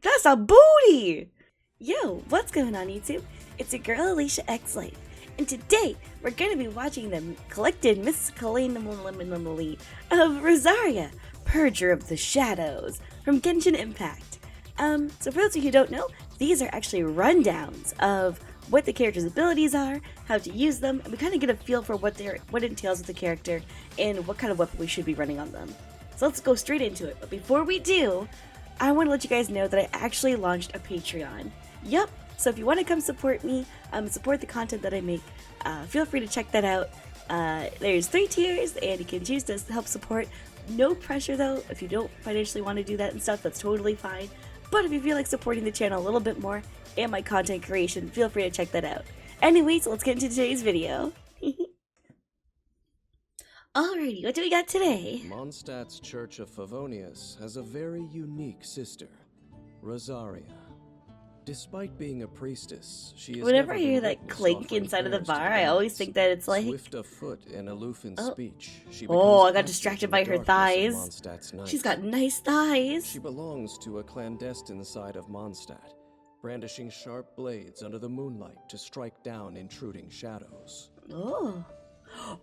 That's a booty! Yo, what's going on YouTube? It's your girl Alicia X Life, and today we're gonna be watching the collected Miscellany of Rosaria, Purger of the Shadows from Genshin Impact. So for those of you who don't know, these are actually rundowns of what the character's abilities are, how to use them, and we kind of get a feel for what it entails with the character and what kind of weapon we should be running on them. So let's go straight into it. But before we do, I want to let you guys know that I actually launched a Patreon. Yup, so if you want to come support me, support the content that I make, feel free to check that out. There's 3 tiers, and you can choose to help support. No pressure though. If you don't financially want to do that and stuff, that's totally fine. But if you feel like supporting the channel a little bit more and my content creation, feel free to check that out. Anyways, let's get into today's video. Alrighty, what do we got today? Mondstadt's Church of Favonius has a very unique sister, Rosaria. Despite being a priestess, she is Whenever I hear that clink inside of the bar, I always think that it's like swift of foot and aloof in speech. I got distracted by her thighs. She's got nice thighs. She belongs to a clandestine side of Mondstadt, brandishing sharp blades under the moonlight to strike down intruding shadows.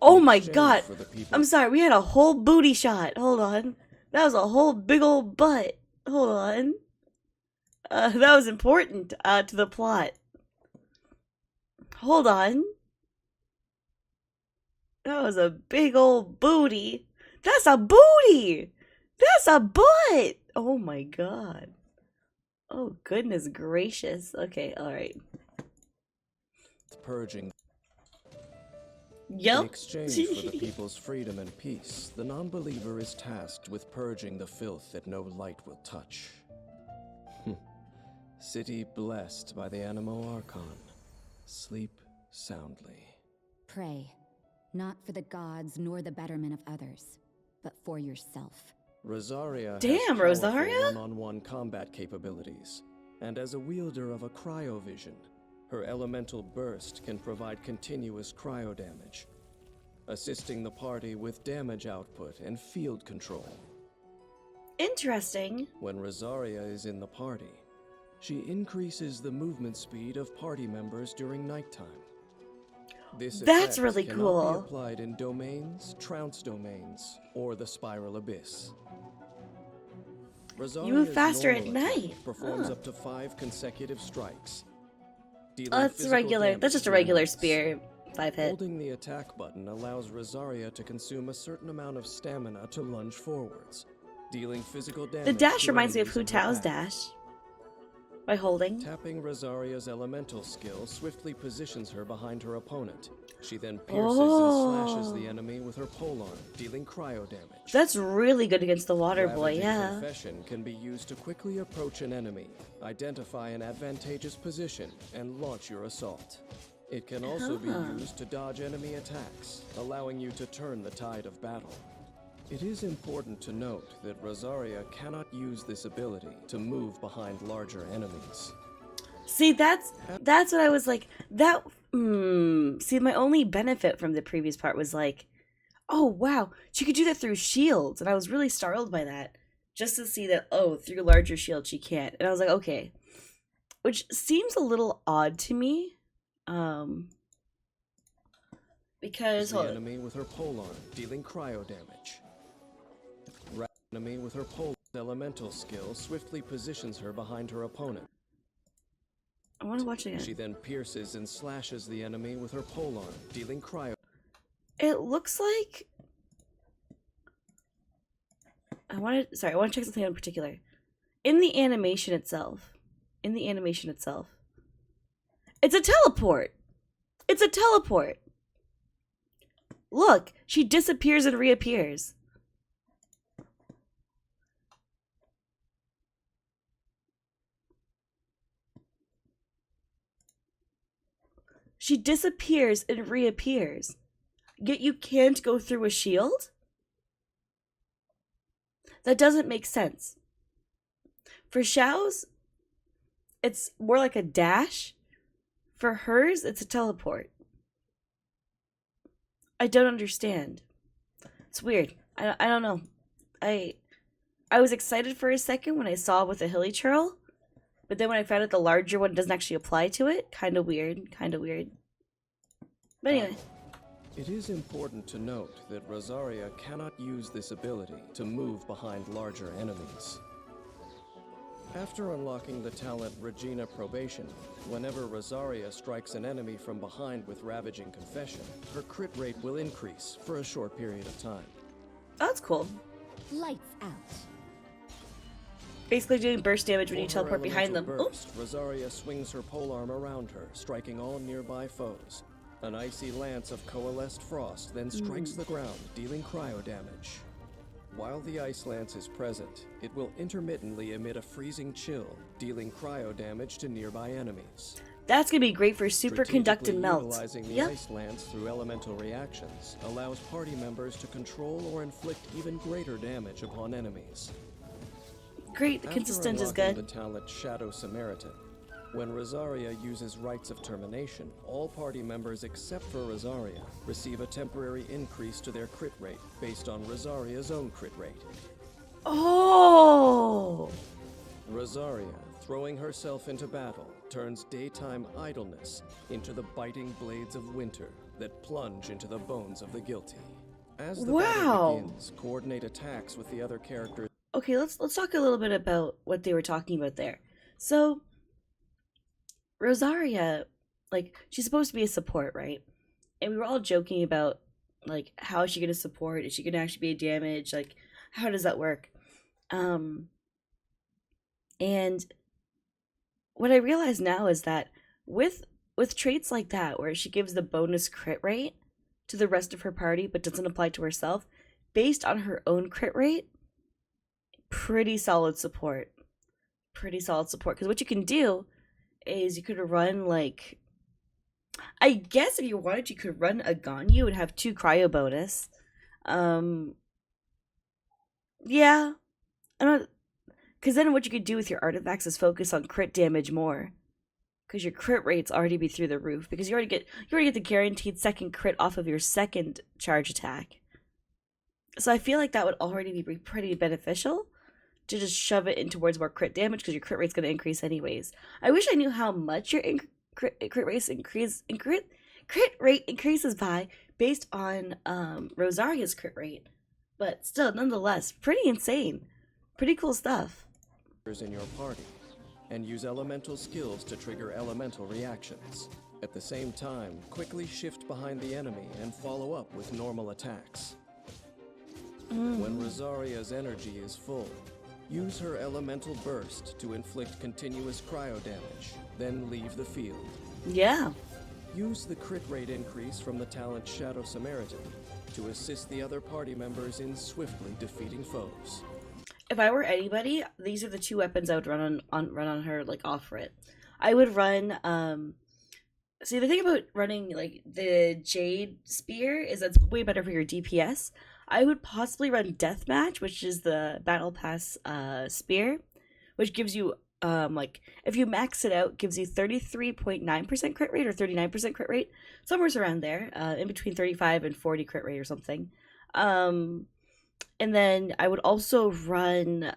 Oh my god. I'm sorry, we had a whole booty shot. Hold on. That was a whole big old butt. Hold on. That was important to the plot. Hold on. That was a big old booty. That's a booty! That's a butt! Oh my god. Oh goodness gracious. Okay, alright. Purging. Yep. In exchange for the people's freedom and peace, the non-believer is tasked with purging the filth that no light will touch. City blessed by the Animo Archon. Sleep soundly. Pray, not for the gods nor the betterment of others, but for yourself. Rosaria Damn, has Rosaria? one-on-one combat capabilities, and as a wielder of a cryovision, her elemental burst can provide continuous cryo damage, assisting the party with damage output and field control. Interesting. When Rosaria is in the party, she increases the movement speed of party members during nighttime. That's really cool. Cannot be applied in domains, trounce domains, or the spiral abyss. You move faster at night. Performs up to 5 consecutive strikes. That's regular. That's just a regular spear. 5 hit. Holding the attack button allows Rosaria to consume a certain amount of stamina to lunge forwards, dealing physical damage. The dash to reminds me of Hu enemies in her Tao's path. dash. By holding. Tapping Rosaria's elemental skill swiftly positions her behind her opponent. She then pierces and slashes the enemy with her polearm, dealing cryo damage. That's really good against the water boy, yeah. Confession can be used to quickly approach an enemy, identify an advantageous position, and launch your assault. It can also be used to dodge enemy attacks, allowing you to turn the tide of battle. It is important to note that Rosaria cannot use this ability to move behind larger enemies. See, that's what I was like, see, my only benefit from the previous part was like, oh wow, she could do that through shields, and I was really startled by that. Just to see that, oh, through larger shields she can't. And I was like, okay. Which seems a little odd to me. Because the enemy with her polearm, dealing cryo damage. Enemy with her pole elemental skill swiftly positions her behind her opponent. I want to watch it again. She then pierces and slashes the enemy with her polearm, dealing cryo. It looks like I want to check something in particular. In the animation itself. It's a teleport. It's a teleport. Look, she disappears and reappears. She disappears and reappears. Yet you can't go through a shield? That doesn't make sense. For Xiao's, it's more like a dash. For hers, it's a teleport. I don't understand. It's weird. I don't know. I was excited for a second when I saw with a hilly churl, But then when I found out the larger one doesn't actually apply to it, kind of weird, kind of weird. But anyway. It is important to note that Rosaria cannot use this ability to move behind larger enemies. After unlocking the talent Regina Probation, whenever Rosaria strikes an enemy from behind with Ravaging Confession, her crit rate will increase for a short period of time. Oh, that's cool. Lights out. Basically doing burst damage when For you her teleport behind them. elemental burst, Rosaria swings her polearm around her, striking all nearby foes. An icy lance of coalesced frost then strikes the ground, dealing cryo damage. While the ice lance is present, it will intermittently emit a freezing chill, dealing cryo damage to nearby enemies. That's gonna be great for superconductive melt. Utilizing the ice lance through elemental reactions allows party members to control or inflict even greater damage upon enemies. Great, After consistent is unlocking good. the talent Shadow Samaritan, when Rosaria uses Rites of Termination, all party members except for Rosaria receive a temporary increase to their crit rate based on Rosaria's own crit rate. Oh! Rosaria, throwing herself into battle, turns daytime idleness into the biting blades of winter that plunge into the bones of the guilty. As the battle begins, coordinate attacks with the other characters. Okay, let's talk a little bit about what they were talking about there. So, Rosaria, like, she's supposed to be a support, right? And we were all joking about, like, how is she gonna support? Is she gonna actually be a damage? Like, how does that work? And what I realize now is that with traits like that, where she gives the bonus crit rate to the rest of her party but doesn't apply to herself, based on her own crit rate, pretty solid support. Pretty solid support. Because what you can do is you could run, like, I guess if you wanted, you could run a Ganyu and have 2 cryo bonus. Yeah. I'm not. Because then what you could do with your artifacts is focus on crit damage more. Because your crit rates already be through the roof. Because you already get the guaranteed second crit off of your second charge attack. So I feel like that would already be pretty beneficial to just shove it in towards more crit damage, because your crit rate's going to increase anyways. I wish I knew how much your crit rate increases by based on Rosaria's crit rate. But still, nonetheless, pretty insane. Pretty cool stuff. In your party, and use elemental skills to trigger elemental reactions. At the same time, quickly shift behind the enemy and follow up with normal attacks. When Rosaria's energy is full, use her elemental burst to inflict continuous cryo damage, then leave the field. Yeah. Use the crit rate increase from the talent Shadow Samaritan to assist the other party members in swiftly defeating foes. If I were anybody, these are the 2 weapons I would run on her, like, offer it. I would run, see, the thing about running, like, the Jade Spear is that's way better for your DPS. I would possibly run Deathmatch, which is the Battle Pass, Spear, which gives you, like, if you max it out, gives you 33.9% crit rate or 39% crit rate, somewhere around there, in between 35 and 40 crit rate or something. And then I would also run,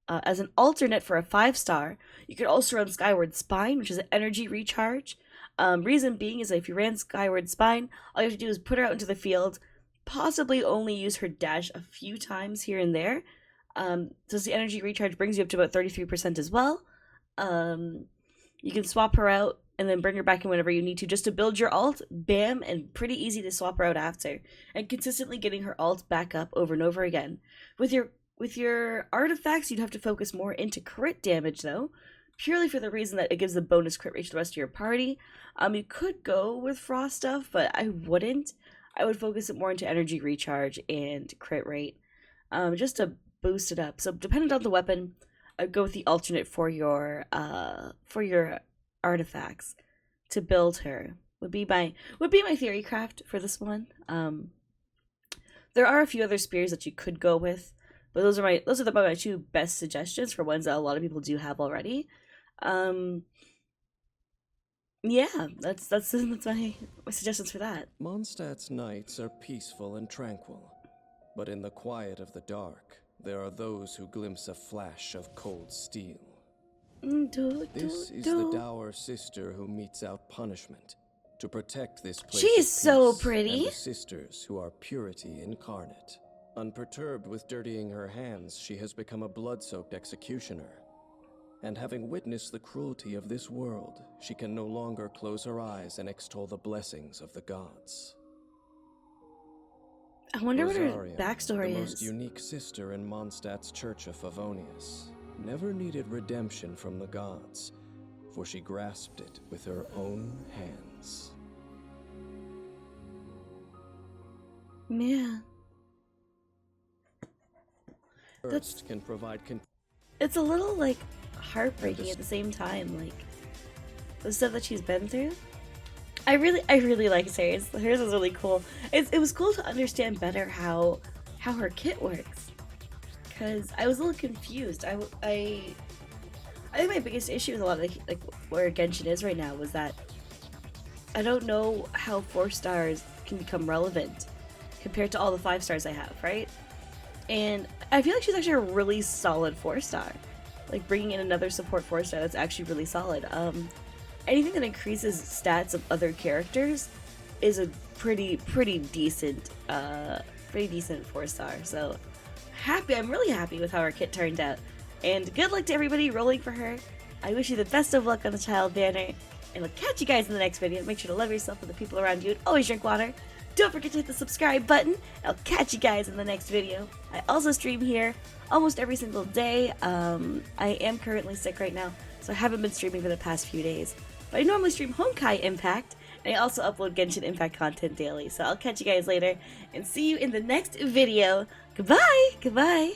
as an alternate for a 5-star, you could also run Skyward Spine, which is an energy recharge. Reason being is that if you ran Skyward Spine, all you have to do is put her out into the field, possibly only use her dash a few times here and there. So the energy recharge brings you up to about 33% as well. You can swap her out and then bring her back in whenever you need to, just to build your alt, bam, and pretty easy to swap her out after. And consistently getting her alt back up over and over again. With your artifacts, you'd have to focus more into crit damage, though, purely for the reason that it gives the bonus crit rate to the rest of your party. You could go with frost stuff, but I wouldn't. I would focus it more into energy recharge and crit rate, just to boost it up. So depending on the weapon, I'd go with the alternate for your artifacts to build her. Would be my theory craft for this one. There are a few other spears that you could go with, but those are my 2 best suggestions for ones that a lot of people do have already. Yeah, that's my suggestions for that. Mondstadt's nights are peaceful and tranquil, but in the quiet of the dark, there are those who glimpse a flash of cold steel. This is the dour sister who metes out punishment to protect this place. She is of so peace pretty. And the sisters who are purity incarnate. Unperturbed with dirtying her hands, she has become a blood-soaked executioner. And having witnessed the cruelty of this world, she can no longer close her eyes and extol the blessings of the gods. I wonder what her Rosaria, backstory the most is. unique sister in Mondstadt's Church of Favonius, never needed redemption from the gods, for she grasped it with her own hands. Yeah. First can provide It's a little, like, heartbreaking at the same time, like, the stuff that she's been through. I really like hers. Hers is really cool. It was cool to understand better how her kit works, because I was a little confused. I think my biggest issue with a lot of like where Genshin is right now was that I don't know how 4 stars can become relevant compared to all the 5 stars I have, right? And I feel like she's actually a really solid 4-star. Like, bringing in another support 4-star that's actually really solid. Anything that increases stats of other characters is a pretty decent 4-star. So I'm really happy with how her kit turned out. And good luck to everybody rolling for her. I wish you the best of luck on the child banner. And we'll catch you guys in the next video. Make sure to love yourself and the people around you, and always drink water. Don't forget to hit the subscribe button. I'll catch you guys in the next video. I also stream here almost every single day. I am currently sick right now, so I haven't been streaming for the past few days. But I normally stream Honkai Impact, and I also upload Genshin Impact content daily. So I'll catch you guys later, and see you in the next video. Goodbye! Goodbye!